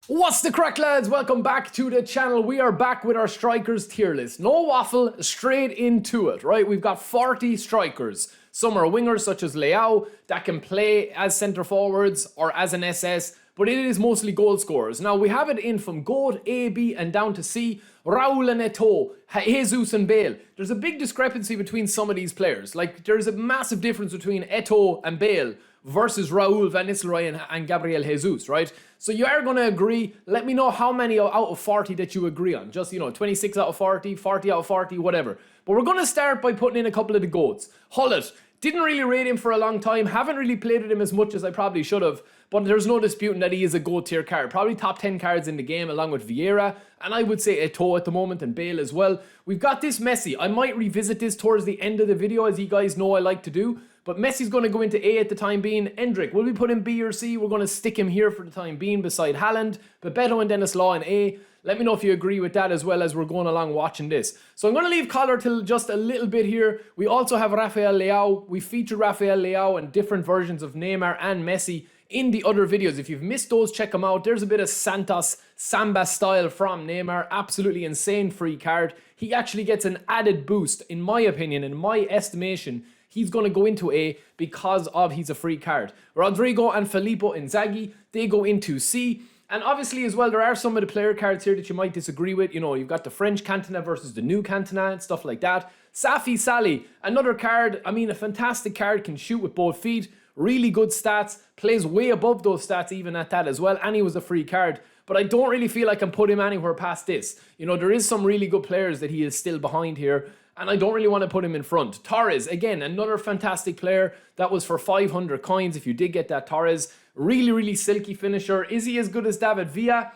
What's the crack, lads? Welcome back to the channel. We are back with our strikers tier list. No waffle, straight into it, right? We've got 40 strikers. Some are wingers such as Leao that can play as centre forwards or as an SS, but it is mostly goal scorers. Now we have it in from GOAT, A, B and down to C, Raul and Eto'o, Jesus and Bale. There's a big discrepancy between some of these players. Like there's a massive difference between Eto'o and Bale versus Raul, Van Nistelrooy and Gabriel Jesus, right? So you are going to agree. Let me know how many out of 40 that you agree on. Just, 26 out of 40, 40 out of 40, whatever. But we're going to start by putting in a couple of the GOATs. Hullet, didn't really rate him for a long time. Haven't really played with him as much as I probably should have. But there's no disputing that he is a GOAT tier card. Probably top 10 cards in the game along with Vieira. And I would say Eto'o at the moment and Bale as well. We've got this Messi. I might revisit this towards the end of the video, as you guys know I like to do. But Messi's going to go into A at the time being. Endrick, will we put him B or C? We're going to stick him here for the time being beside Haaland. Bebeto and Dennis Law in A. Let me know if you agree with that as well as we're going along watching this. So I'm going to leave Collar till just a little bit here. We also have Rafael Leao. We feature Rafael Leao and different versions of Neymar and Messi in the other videos. If you've missed those, check them out. There's a bit of Santos Samba style from Neymar. Absolutely insane free card. He actually gets an added boost, in my opinion, in my estimation. He's going to go into A because of he's a free card. Rodrigo and Filippo Inzaghi, they go into C. And obviously as well, there are some of the player cards here that you might disagree with. You've got the French Cantona versus the new Cantona and stuff like that. Safi Salih, another card. I mean, a fantastic card, can shoot with both feet. Really good stats. Plays way above those stats even at that as well. And he was a free card. But I don't really feel I can put him anywhere past this. There is some really good players that he is still behind here. And I don't really want to put him in front. Torres, again, another fantastic player. That was for 500 coins if you did get that Torres. Really, really silky finisher. Is he as good as David Villa?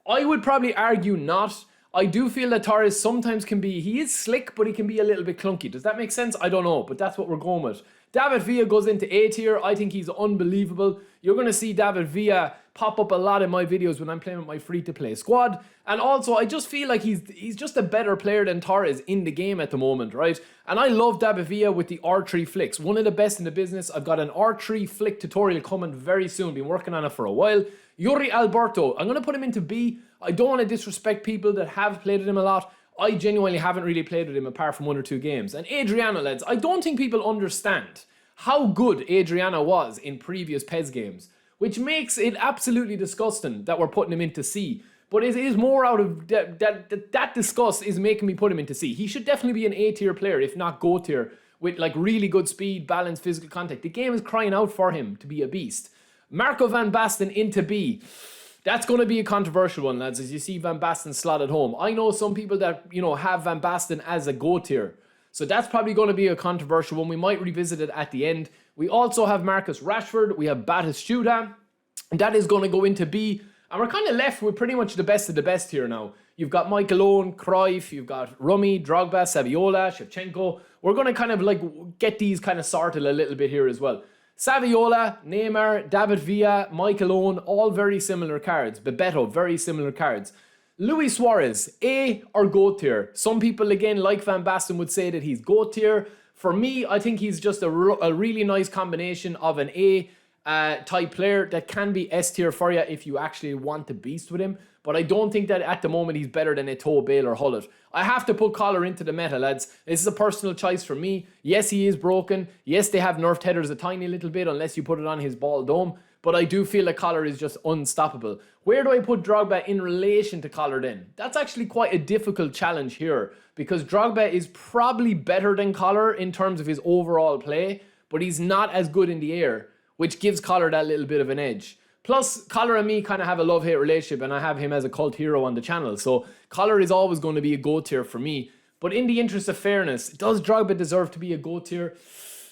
I would probably argue not. I do feel that Torres sometimes can be, he is slick, but he can be a little bit clunky. Does that make sense? I don't know, but that's what we're going with. David Villa goes into A tier. I think he's unbelievable. You're going to see David Villa pop up a lot in my videos when I'm playing with my free-to-play squad. And also, I just feel like he's just a better player than Torres in the game at the moment, right? And I love David Villa with the R3 flicks. One of the best in the business. I've got an R3 flick tutorial coming very soon. Been working on it for a while. Yuri Alberto. I'm going to put him into B. I don't want to disrespect people that have played with him a lot. I genuinely haven't really played with him apart from 1 or 2 games. And Adriano, lads, I don't think people understand how good Adriano was in previous PES games, which makes it absolutely disgusting that we're putting him into C. But it is more out of that disgust is making me put him into C. He should definitely be an A tier player, if not GOAT tier, with like really good speed, balance, physical contact. The game is crying out for him to be a beast. Marco van Basten into B. That's going to be a controversial one, lads, as you see Van Basten slotted home. I know some people that, have Van Basten as a GOAT tier. So that's probably going to be a controversial one. We might revisit it at the end. We also have Marcus Rashford. We have Batistuta. That is going to go into B. And we're kind of left with pretty much the best of the best here now. You've got Michael Owen, Cruyff, you've got Rummy, Drogba, Saviola, Shevchenko. We're going to kind of like get these kind of sorted a little bit here as well. Saviola, Neymar, David Villa, Michael Owen, all very similar cards. Bebeto, very similar cards. Luis Suarez, A or GOAT tier. Some people, again, like Van Basten, would say that he's GOAT tier. For me, I think he's just a really nice combination of an A type player that can be S tier for you if you actually want to beast with him. But I don't think that at the moment he's better than Eto'o, Bale or Hullet. I have to put Collar into the meta, lads. This is a personal choice for me. Yes, he is broken. Yes, they have nerfed headers a tiny little bit unless you put it on his ball dome. But I do feel that Collar is just unstoppable. Where do I put Drogba in relation to Collar then? That's actually quite a difficult challenge here, because Drogba is probably better than Collar in terms of his overall play, but he's not as good in the air, which gives Collar that little bit of an edge. Plus, Collar and me kind of have a love-hate relationship, and I have him as a cult hero on the channel. So Collar is always going to be a GOAT tier for me. But in the interest of fairness, does Drogba deserve to be a GOAT tier?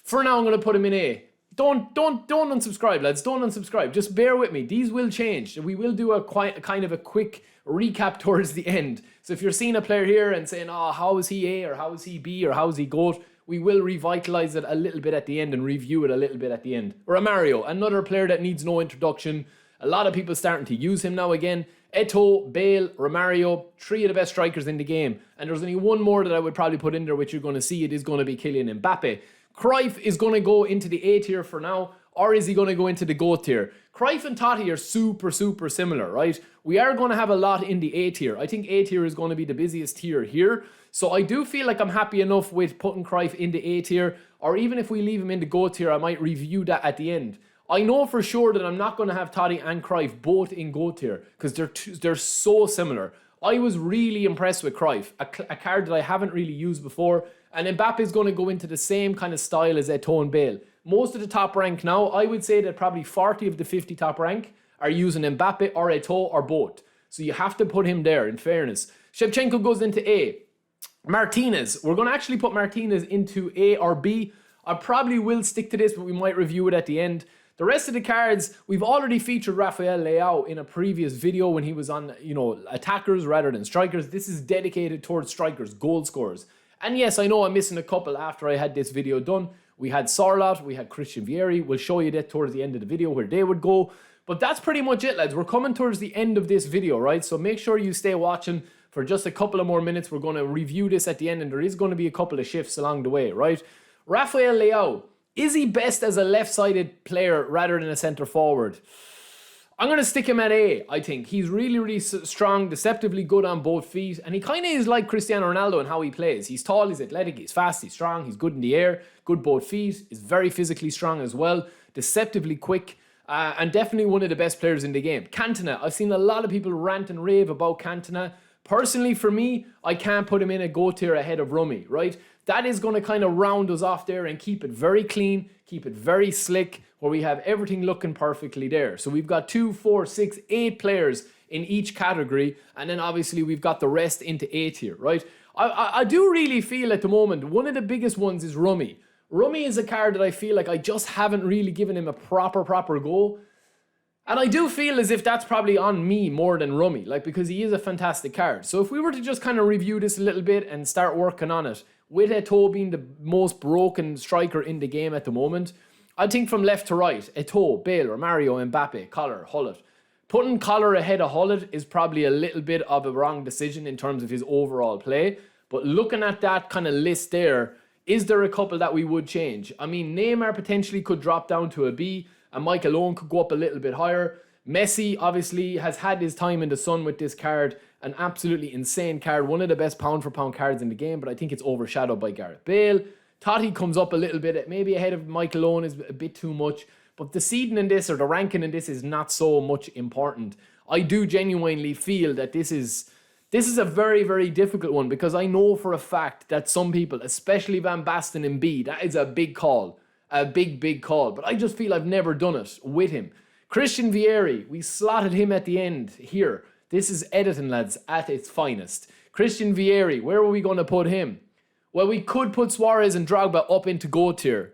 For now, I'm going to put him in A. Don't unsubscribe, lads. Don't unsubscribe. Just bear with me. These will change. We will do a kind of a quick recap towards the end. So if you're seeing a player here and saying, oh, how is he A or how is he B or how is he GOAT? We will revitalize it a little bit at the end and review it a little bit at the end. Romario, another player that needs no introduction. A lot of people starting to use him now again. Eto'o, Bale, Romario, 3 of the best strikers in the game. And there's only one more that I would probably put in there, which you're going to see. It is going to be Kylian Mbappe. Cruyff is going to go into the A tier for now. or is he going to go into the GOAT tier? Cruyff and Totti are super, super similar, right? We are going to have a lot in the A tier. I think A tier is going to be the busiest tier here. So I do feel like I'm happy enough with putting Cruyff into A tier, or even if we leave him in the GOAT tier, I might review that at the end. I know for sure that I'm not going to have Totti and Cruyff both in GOAT tier because they're so similar. I was really impressed with Cruyff, a card that I haven't really used before. And Mbappe is going to go into the same kind of style as Eto'o and Bale. Most of the top rank now, I would say that probably 40 of the 50 top rank are using Mbappe or Eto'o or both. So you have to put him there, in fairness. Shevchenko goes into A. Martinez, we're going to actually put Martinez into A or B. I probably will stick to this, but we might review it at the end. The rest of the cards, we've already featured Rafael Leao in a previous video when he was on, attackers rather than strikers. This is dedicated towards strikers, goal scorers. And yes, I know I'm missing a couple after I had this video done. We had Sarlat, we had Christian Vieri. We'll show you that towards the end of the video where they would go. But that's pretty much it, lads. We're coming towards the end of this video, right? So make sure you stay watching for just a couple of more minutes. We're going to review this at the end, and there is going to be a couple of shifts along the way, right? Rafael Leao. Is he best as a left-sided player rather than a centre forward? I'm going to stick him at A, I think. He's really, really strong, deceptively good on both feet. And he kind of is like Cristiano Ronaldo in how he plays. He's tall, he's athletic, he's fast, he's strong, he's good in the air, good both feet. He's very physically strong as well, deceptively quick, and definitely one of the best players in the game. Cantona, I've seen a lot of people rant and rave about Cantona. Personally, for me, I can't put him in a GOAT tier ahead of Rummy, right? That is going to kind of round us off there and keep it very clean, keep it very slick, where we have everything looking perfectly there. So we've got 2, 4, 6, 8 players in each category, and then obviously we've got the rest into A tier, right? I do really feel at the moment, one of the biggest ones is Rummy. Rummy is a card that I feel like I just haven't really given him a proper go. And I do feel as if that's probably on me more than Rummy, because he is a fantastic card. So if we were to just kind of review this a little bit and start working on it, with Eto'o being the most broken striker in the game at the moment, I think from left to right, Eto'o, Bale, Romario, Mbappe, Collar, Hullet. Putting Collar ahead of Hullet is probably a little bit of a wrong decision in terms of his overall play. But looking at that kind of list there, is there a couple that we would change? I mean, Neymar potentially could drop down to a B, and Michael Owen could go up a little bit higher. Messi obviously has had his time in the sun with this card. An absolutely insane card. One of the best pound-for-pound cards in the game, but I think it's overshadowed by Gareth Bale. Totti comes up a little bit, maybe ahead of Michael Owen is a bit too much. But the seeding in this, or the ranking in this, is not so much important. I do genuinely feel that this is a very, very difficult one, because I know for a fact that some people, especially Van Basten and B, that is a big call. A big, big call. But I just feel I've never done it with him. Christian Vieri, we slotted him at the end here. This is editing, lads, at its finest. Christian Vieri, where are we going to put him? Well, we could put Suarez and Drogba up into GOAT tier.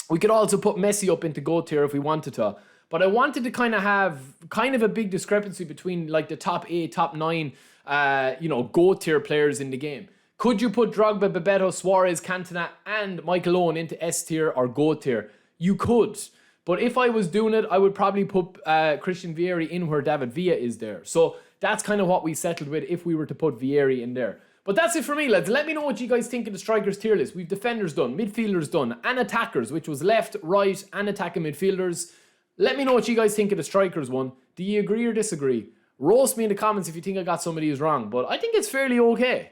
We could also put Messi up into GOAT tier if we wanted to. But I wanted to kind of have a big discrepancy between the top 8, top 9, GOAT tier players in the game. Could you put Drogba, Bebeto, Suarez, Cantona and Michael Owen into S tier or GOAT tier? You could. But if I was doing it, I would probably put Christian Vieri in where David Villa is there. So that's kind of what we settled with if we were to put Vieri in there. But that's it for me, lads. Let me know what you guys think of the strikers tier list. We've defenders done, midfielders done, and attackers, which was left, right, and attacking midfielders. Let me know what you guys think of the strikers one. Do you agree or disagree? Roast me in the comments if you think I got some of these wrong, but I think it's fairly okay.